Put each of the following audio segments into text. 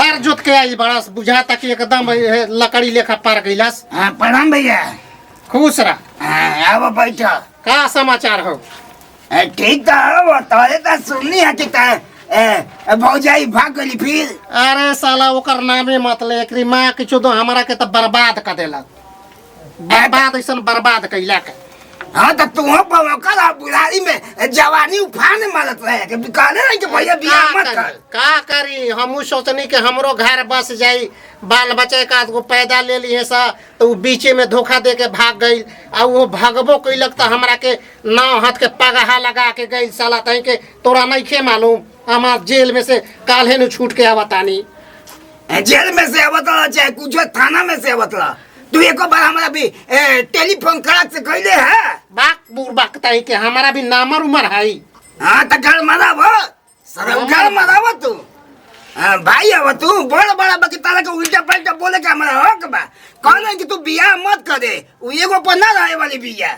हर जोत के आई बड़ा बुझाता कि एकदम लकड़ी लेखा पार गइलास। हाँ प्रणाम भैया। खुश रह। हाँ अब बैठ। का समाचार हो? ठीक तो हो तोरे तो सुननी है कि भौजाई भाग गई फिर। अरे साला ओकर नामे मत ले, एकरी माँ किछो दो हमरा के तो बर्बाद कर देलक। बर्बाद ऐसा बर्बाद कैला के। हाँ तो तू कर बुढ़ारी में जवानी उफान मारत रहे कि कहले रहे कि भैया बियाह मत कर। का करी हमू सोचनी कि हमरो घर बस जाई, बाल बच्चे का को पैदा ले लिए सा, तो वो बीचे में धोखा दे के भाग गई। और वो भगबो कैलक तो हमरा के नाव हाथ के पगहा लगा के गई साला। तही के तोरा नहीं खे मालूम हमार जेल में से काल्हे न छूट के आवतानी। जेल में से आवतला चाहे कुछ थाना में से आवतला, तू एको बार हमारा भी टेलीफोन करक से कहले है। बाक बुरबाक तही के हमारा भी नामर उमर है। हाँ तो घर मराव सरम घर मराव तू। भाई अब तू बड़ा बड़ा बकीताला के उल्टा पलटा बोले के हमारा हक बा। कहले कि तू बियाह मत करे, उ एगो पर ना रहे वाली बियाह।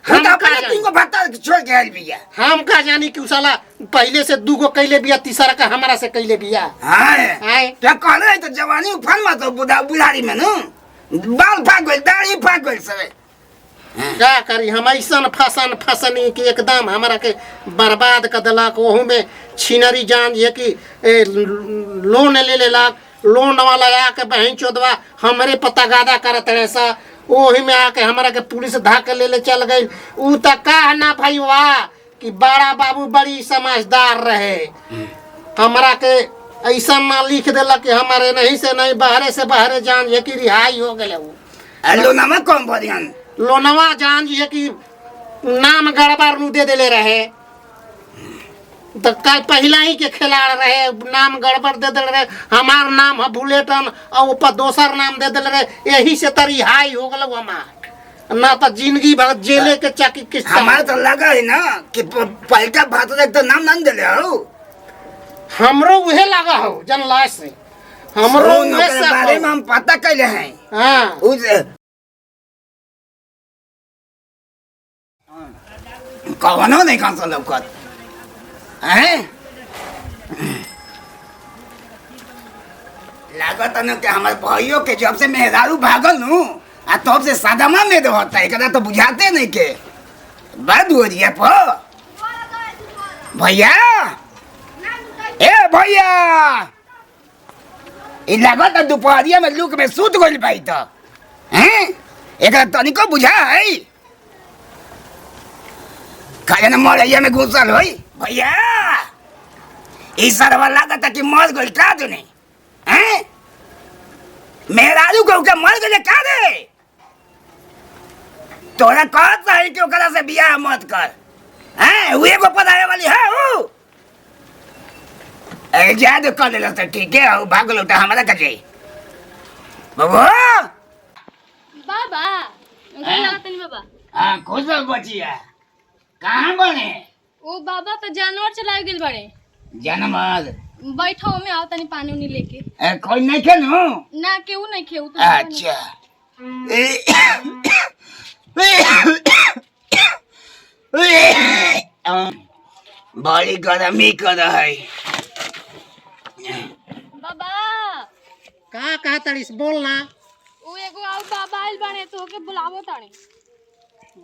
हम तो अपने तीन को भत्ता छोड़ के आइल बिया। हम का जानी कि साला पहले से दूगो कैले बिया, तीसरा का हमरा से कैले बिया। हां तो कहले तो जवानी उफान मत बुढ़ारी में न बाल फाक गइल, दाढ़ी फाक गइल सब। क्या करी हम ऐसा फसनी कि एकदम हमरा के बर्बाद कर दिलक। ओहू में छिनरी जान ये कि लोन ले लेलक, लोन वाला आके बहन चोदवा हमरे पता गादा करत रहे सा। ओही में आके हमरा के पुलिस धाके ले चल गई। उ त का ना भाई वाह कि बड़ा बाबू बड़ी समझदार रहे, हमरा के ऐसा ना लिख दिलक कि हमारे नहीं से नहीं बहरे से बहरे जान ये कि रिहाई हो गए। लोनवा कौन बढ़ियन लोनवा जान ये कि नाम गड़बड़ नु दे देले रहे। तो कल पहला ही के खिलाड़ रहे, नाम गड़बड़ दे दिल रहे। हमार नाम है बुलेटन और ऊपर दोसर नाम दे दिल रहे। यही से तो रिहाई हो गल हमार, ना तो जिंदगी भर जेले के चक्की किस्त। हमारे तो लगा है ना कि पलटा भात तो नाम नहीं दिले हो। हमरो उहे लगा हो जनला से, हमरो उहे से बारे में हम पता कैले हैं। हां कौनो नहीं कौन सा लौकत है। लागत न कि हमारे भाइयों के जब से मेहरारू भागल नु आ तब से सादमा में दे होता है कदा तो बुझाते नहीं के बद हो रिया पो भैया। ए भैया इ लागत दोपहरिया में लुक में सूत गइल भाई तो हैं एकरा तनिको बुझा है काहे न मरैया में घुसल होई भैया। इस सरवा लागत कि मर गइल का तूने हैं। मेहरारू को के मर गइल का रे। तोरा कहत है कि ओकरा से बियाह मत कर हैं। उ एगो पदाए वाली है उ ए जा दे कर ले तो ठीक है। उ भागल उठा हमरा का जाई बाबू बाबा तनी बाबा। हां खुश बचिया कहाँ बने। ओ बाबा तो जानवर चला गेल बड़े। जानवर बैठो में आओ तनी पानी उनी लेके। कोई नहीं खे नु ना केहू नहीं खेऊ तो। अच्छा बड़ी गर्मी कर है बाबा। का कहतड़िस बोल ना। ओ एगो आउ बाबा आइल बने तो के बुलावो तानी।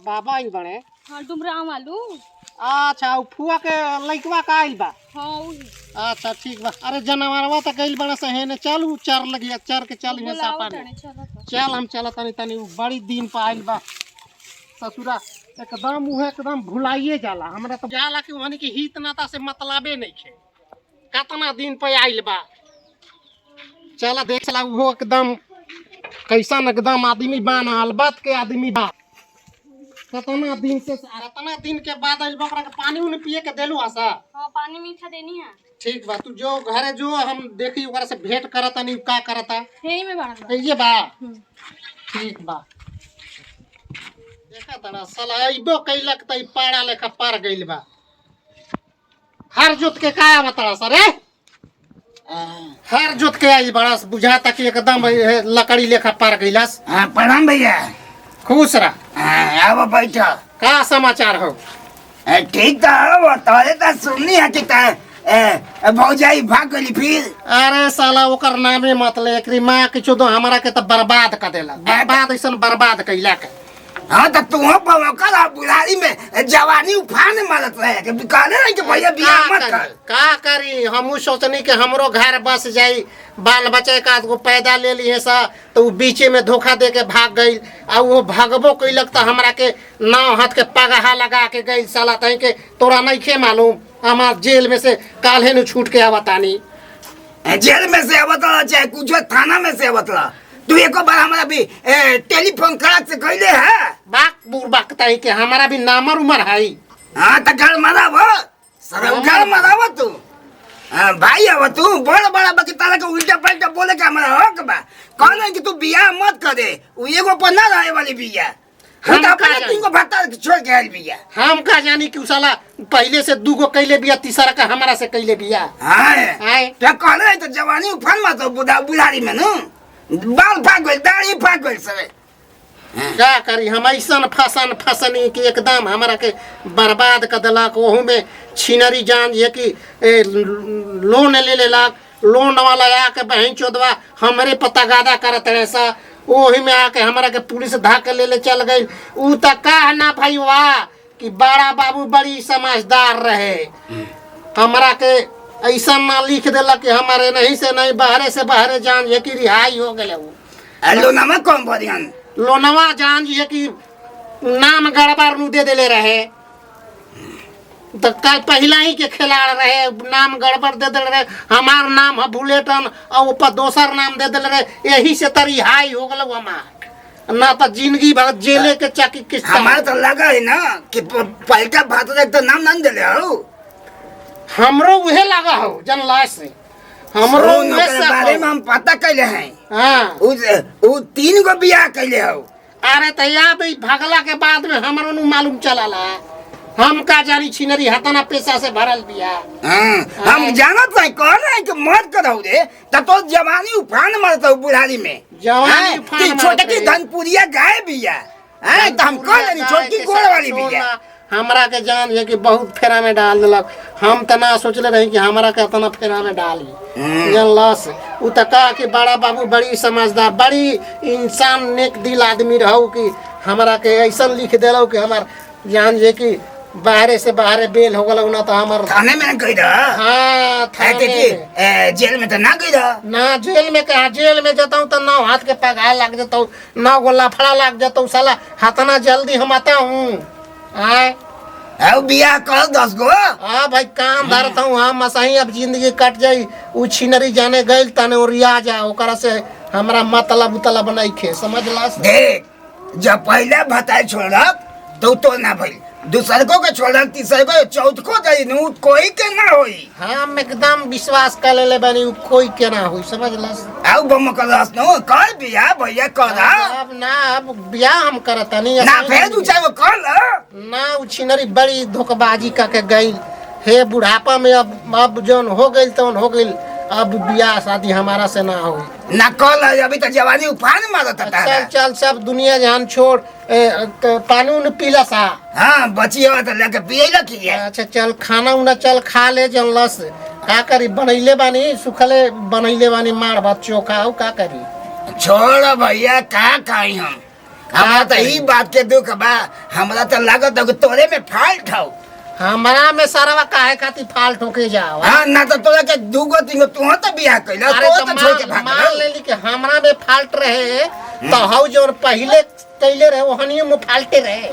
बाबा ही बने। हां डुमराव वालू। अच्छा उ फुआ के लइकवा का आइल बा। हां उ अच्छा ठीक बा। अरे जानवरवा त गइल बड़ा सहे ने चलू चार लगिया चार के चल में सापा ने चल हम चलत तनी बड़ी दिन पे आइल बा ससुरा। एकदम उहे एकदम भुलाइए जाला हमरा तो जाला कि वहनी के हित नाता से मतलबे नहीं खे। कितना दिन पे आइल बा चला देख चला वो एकदम कैसन एकदम आदमी बान अलबत के आदमी बा। कितना दिन से इतना दिन के बाद आइल बा। ओकरा के पानी उनी पिए के देलू आसा। हां पानी मीठा देनी है। ठीक बा तू जो घरे जो हम देखी ओकरा से भेंट करता नहीं का करता हेई में बाड़ा ये बा। ठीक बा देखा तड़ा साला आइबो कैलक त ई पाड़ा लेखा पार गइल बा। हर जोत के का बताड़ा सर रे। हर जोत के आई बड़ा बुझाता कि एकदम लकड़ी लेखा पार गइलास। हां प्रणाम भैया। खुश रह। हां अब बैठ। का समाचार हो? ठीक तो हो तोरे तो सुननी है कि भौजाई भाग गई फिर। अरे साला ओकर नामे मतलब एकरी माँ के चोदो हमारा के तो बर्बाद कर देला, बर्बाद ऐसा बर्बाद कैला के। हाँ तो तू कर बुढ़ारी में जवानी उफान मारत रहे कि कहले रहे कि भैया बियाह मत कर। का करी हमू सोचनी कि हमरो घर बस जाई, बाल बच्चे का को पैदा ले लिए सा, तो बीचे में धोखा दे के भाग गई। आ वो भागबो कैलक तो हमरा के नाव हाथ के पगहा लगा के गई साला। तही के तोरा नहीं खे मालूम हमार जेल में से काल्हे न छूट के आवतानी। जेल में से आवतला चाहे कुछ थाना में से आवतला, तू एको बार हमारा भी टेलीफोन करा से कहले है। बाक बुरबाक तही के हमारा भी नामर उमर है। हाँ तो घर मराव सरम घर मराव तू। भाई अब तू बड़ा बड़ा बकी तारा के उल्टा पलटा बोले के हमारा हक बा। कहले कि तू बियाह मत करे, उ एगो पर ना रहे वाली बियाह। हम तो अपने तीन को भत्ता छोड़ के आइल बिया। हम का जानी कि साला पहले से दूगो कैले बिया, तीसरा का हमारा से कैले बिया। हां तो कहले तो जवानी उफान मत बुढ़ारी में न बाल फाट गइल, दाढ़ी फाट गइल सब। क्या करी हम ऐसन फसनी कि एकदम हमारा के बर्बाद कर दिलक। ओहू में छिनरी जान ये कि लोन ले लेलक, लोन वाला आके बहन चोदवा हमरे पता गादा करत रहे सा। ओही में आके हमारा के पुलिस धाक ले चल गई। उ तक का ना भाई वाह कि बड़ा बाबू बड़ी समझदार रहे, हमारा के ऐसा ना लिख दिलक कि हमारे नहीं से नहीं बाहरे से बाहरे जान ये कि रिहाई हो गए। लोनमा कौन बढ़ियन लोनवा जान ये कि नाम गड़बड़ नु दे देले रहे, तो कल पहला ही के खिलाड़ रहे, नाम गड़बड़ दे दिल रहे। हमार नाम है बुलेटन और ऊपर दोसर नाम दे दिल रहे, यही से तरी हाई हो गल हमार। ना तो जिंदगी भर जेले के चाकी किस्त। हमार तो लगा है ना कि पलटा भात तो नाम ना देले हो। हमरो उहे लगा हो जनला से, हमरो उहे से बारे में हम पता कैले हैं। हां उ तीन गो बियाह कैले हो। अरे तैया भी भागला के बाद में हमरो नु मालूम चलाला। हम का जानी छिनरी हतना पैसा से भरल बिया। हम जानत नहीं कह रहे हैं कि मत करो रे, तो जवानी उफान मारत हो बुढ़ारी में। जवानी उफान छोटे की धनपुरिया गाय बिया। तो हम कह लेनी छोटी गोड़ वाली बिया। हमरा के जान ये कि बहुत फेरा में डाल दिलक। हम त ना सोचले रही कि हमरा के इतना फेरा में डाली जनलस। उ त का कि बड़ा बाबू बड़ी समझदार, बड़ी इंसान नेक दिल आदमी रहू कि हमरा के ऐसा लिख देलो कि हमार जान जे कि बाहरे से बाहरे बेल हो गलो ना। तो हमार थाने में गई रहा। हां थाने में जेल में तो ना गई रहा ना। जेल में कहा जेल में जताऊं तो नाव हाथ के पगा लग जताऊं, नाव गोला फड़ा लग जताऊं साला। हतना जल्दी हम आता हूं। अब बियाह कर 10 गो। हाँ भाई काम धरता हूँ हम सही। अब जिंदगी कट जाई, उ छिनरी जाने गइल तने ओरिया जा, ओकरा से हमरा मतलब उतला बनाई खे समझला। देख जब पहले भताई छोड़क तो ना भइल, दूसर को के छोड़क, तीसर को चौथ को जाई नु कोई के ना होई। हम एकदम विश्वास कर लेले बानी कोई के ना होई समझला। आउ बम करस नो कर बियाह भैया करा। अब ना अब बियाह हम करत नहीं ना फिर तू चाहे कर ना। उ छिनरी बड़ी धोखेबाजी का के गइल हे बुढ़ापा में। अब जौन हो गइल तौन हो गइल। अब बियाह शादी हमारा से ना होई ना कल। अभी तो जवानी उफान मारत था। चल चल सब दुनिया जहान छोड़, पानी उन पीला सा। हाँ बची हो तो लेके पिए लगी। अच्छा चल खाना उना चल खा ले जनलस। का करी बनैले बानी सुखले बनैले बानी मार भात चोखा हो का करी। छोड़ भैया का खाई हम। हमारा तो ई बात के दुख बा। हमरा तो लागत है कि तोरे में फाल्ट हो। हमारा में सारा काहे खातिर फाल्ट होके जाओ। हां ना तो तोरा के दूगो तीनगो तू तो बियाह कइला तो छोड़ के भाग। मान लेली कि हमरा में फाल्ट रहे तो हौ जो पहले कैले रहे ओहनियो में फाल्टे रहे।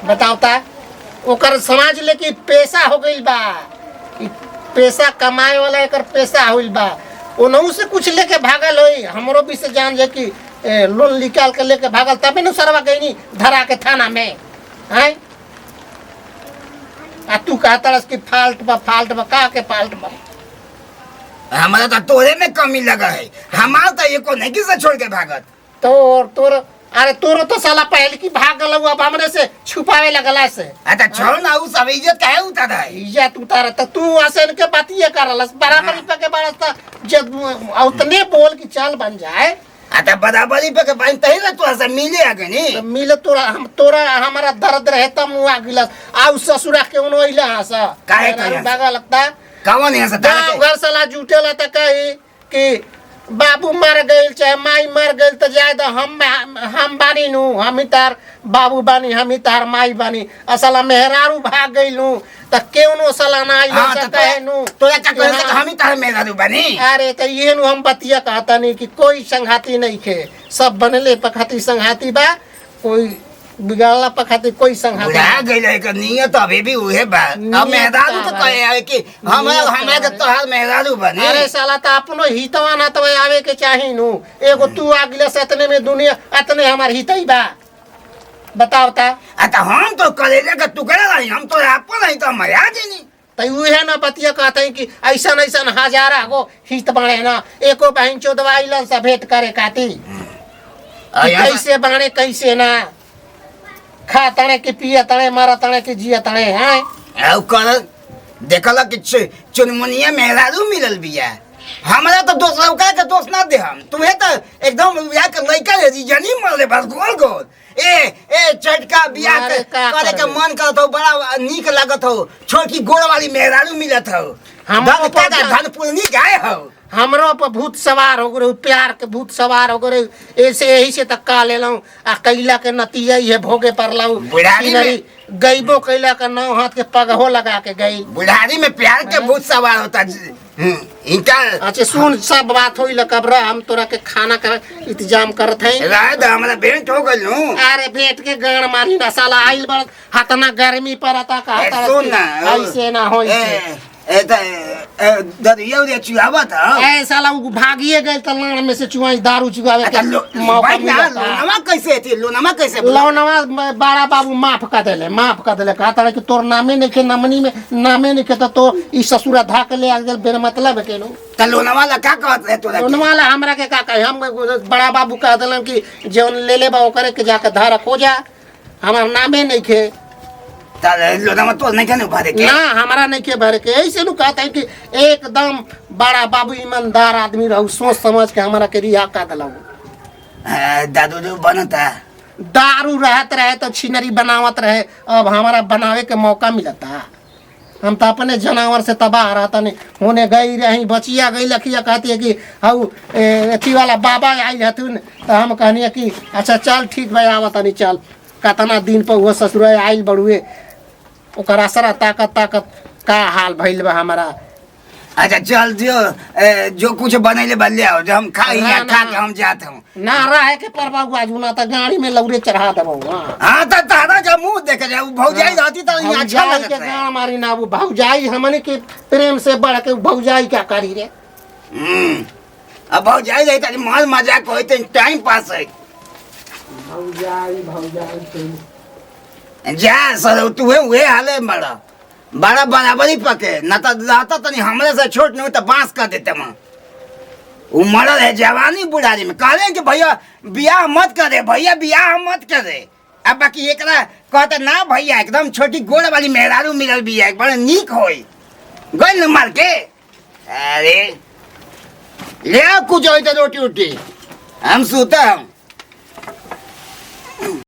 बताओ ता ओकर समाज ले कि पैसा हो गइल बा, पैसा कमाए वाला एकर पैसा होइल बा। ओनहु से कुछ लेके भागल होई। हमरो भी से जान जे कि लोन निकाल के लेके भागल तबे न सरवा गईनी धरा के थाना में। हैं आ तू कहता कि फाल्ट बा का के फाल्ट बा। हमारा तो तोरे में कमी लगा है। हमारा तो एको नहीं किसे छोड़ के भागत। तोर अरे तोरो तो साला पहले की भाग गल। अब हमरे से छुपावे लगला से। अच्छा छोड़ ना उ सब इज्जत काहे उतारा है। इज्जत उतारा तो तू आसन के बातिए करलस बराबरी पे के बारस जब उतने बोल कि चल बन जाए। अच्छा बराबरी पे के बाइन तही ना तोरा से मिले आगे नहीं मिले। तोरा हमारा दर्द रहे तब मुआ गिलस। आउ ससुरा के उनो इला हस काहे कहलस? भागा लगता कौन है सता गाँव घर साला जुटेला त कही कि बाबू मर गइल चाहे माई मर गइल त जाए तो हम बानी नु हम ही तार बाबू बानी हम ही तार माई बानी असला मेहरारू भाग गइल नु त केउनो साला ना आइल हां त कहे नु तो या का करे हम ही तार मेहरारू बनी। अरे त ये नु हम बतिया कहता नहीं कि कोई संघाती नहीं खे सब बनले पखाती संघाती बा कोई बिगाड़ला पखाती कोई संघाती बुढ़ा गइल है का नियत अभी भी उहे बा। अब मेहरारू तो कहे है कि हम के तोहार मेहरारू बनी। अरे साला त अपनो हितवा ना तो आवे के चाही नु एगो तू आगले से इतने में दुनिया इतने हमार हितई बा बताओ ता अत हम तो कलेजा का टुकड़ा रही हम तो आपन नहीं तो मरिया जी नहीं त उहे ना बतिया कहते हैं कि ऐसा ऐसा हजारा गो हित बाणे ना एको बहन चोदवा आइलन से भेंट करे खाती कैसे बाणे कैसे ना खा तणे के पिया तणे मारा तणे के जिया तणे हैं औ कर देखला कि चुनमुनिया मेहरारू मिलल बिया हमरा तो दोसरा का दोष ना दे हम तुम्हें तो एकदम बिया के लइका रे जनी मरले बस गोल गोल ए चटका बिया के करे के मन करत हो बड़ा नीक लागत हो छोटी गोड़ वाली मेहरारू मिलत हो हम धन पुरनी गाय हो हमरो पर भूत सवार हो गए प्यार के भूत सवार हो गए ऐसे यही से तक्का ले लऊं आ कैला के नतीजा ये भोगे पर लाऊं गईबो कैला का नौ हाथ के पगहो लगा के गई बुढ़ारी में प्यार के भूत सवार होता इनका। अच्छा सुन सब बात होई ल कबरा हम तोरा के खाना का इंतजाम करत हई रात हमरा भेंट हो गइल नु अरे भेंट के गान मारी ना साला आइल बड़ हतना गर्मी परता का सुन ना ऐसे ना होई दरिया उरिया चुआवा था ए साला उ भागिए गइल त लाण में से चुआई दारू चुआवे के मौका मिला लोनवा कैसे थी लोनवा कैसे लोनवा बड़ा बाबू माफ कर देले कहता कि तोर नामे नहीं के नमनी में नामे नहीं के तो ई ससुरा धा के ले आ गेल बेर मतलब के लो त लोनवा ला का कहत है तोरा लोनवा ला हमरा के का कहे हम बड़ा बाबू कह देलन कि जौन ले ले बा ओकरे के जाके धारा खोजा हमार नामे नहीं के लोनवा तो नहीं के भरे के ना हमारा नहीं के भरे के ऐसे नु कहता है कि एकदम बड़ा बाबू ईमानदार आदमी रहू सोच समझ के हमारा के रिहा का दलाऊ दादू जो बनता दारू रहत रहे तो छिनरी बनावत रहे अब हमारा बनावे के मौका मिलता हम तो अपने जानवर से तबाह रहता नहीं होने गई रही बचिया गई लखिया कहती है कि हाउ अथी वाला बाबा आई हथुन तो हम कहनी कि अच्छा चल ठीक भाई आवत नहीं चल कतना दिन पर वो ससुर आइल बड़ुए ओकर असरा ताकत का हाल भइल बा हमारा। अच्छा चल जो कुछ बनैले बल्ले आओ जो हम खाई या खा के हम जात हूं ना रहे के परबा आजू ना त गाड़ी में लौरे चढ़ा देबो हां त तारा के मुंह देख जा भौजाई रहती त अच्छा लगत के गाड़ मारी ना वो भौजाई हमने के प्रेम से बढ़ के भौजाई क्या करी रे अब भौजाई रही त माल मजाक होई त टाइम पास है भौजाई जा सर तू हुए हाले बड़ा बराबरी पके न तो रहता तनी हमरे से छोट नहीं तो बांस कर देते मां वो मरल है जवानी बुढ़ारी में कह रहे कि भैया बियाह मत करे भैया बियाह मत करे अब बाकी एकरा कहते ना भैया एकदम छोटी गोड़ वाली मेहरारू मिलल बिया बड़ा नीक होई गइल न मार के अरे ले कुछ होई तो रोटी उटी हम सुता हम